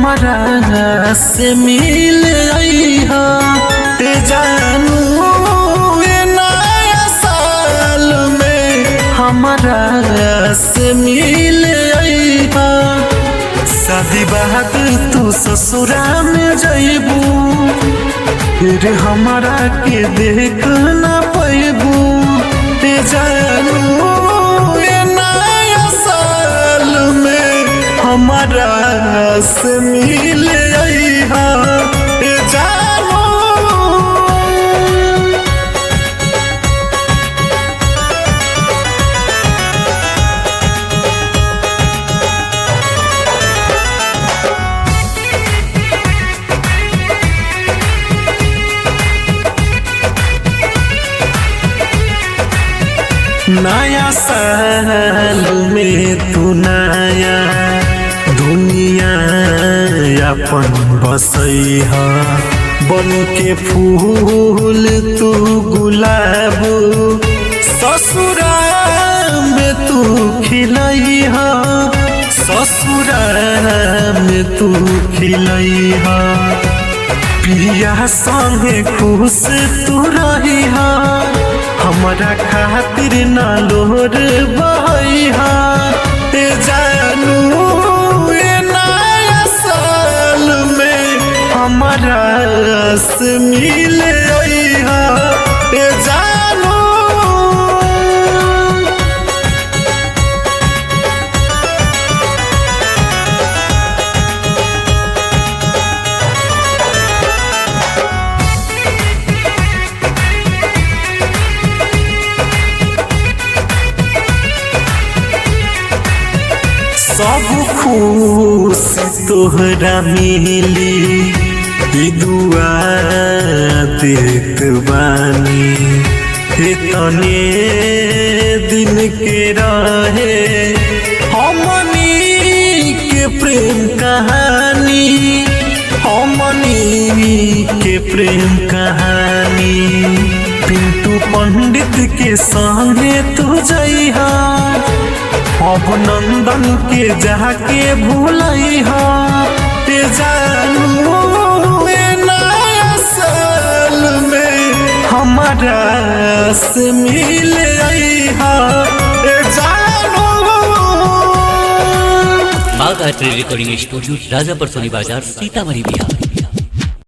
हमारा से मिल अइहा ए जानू ए नया साल में हमारा से मिल अइहा। शादी बाद तू ससुरा में जइबू फिर हमारा के देख ना पैबू ए जानू ए नया साल में हमारा से मिल अइहा ए जानू। नया साल में तू नया दुनिया अपन बसैहा बन के फूल तू गुलाब ससुरा में तू खिलैहा ससुरा में तू खिलैहा। पिया संगे खुश तू रहिहा हमारा खातिर ना लोर बहैहा ए जानू ए नया साल में हमारा से मिल अइहा ए जानू। सब खुश तोहरा मिली ई दुआ देत बानी तने दिन के रहे हमनी के प्रेम कहानी हमनी के प्रेम कहानी। पिंटू पंडित के संगे तू जइहा अब नंदन के जाके भूलैहा ए जानू ए नया साल में हमारा से मिल अइहा ए जानू। बाघ आर्ट रिकॉर्डिंग स्टूडियो राजापुर सोनी बाजार सीतामढ़ी बिहार।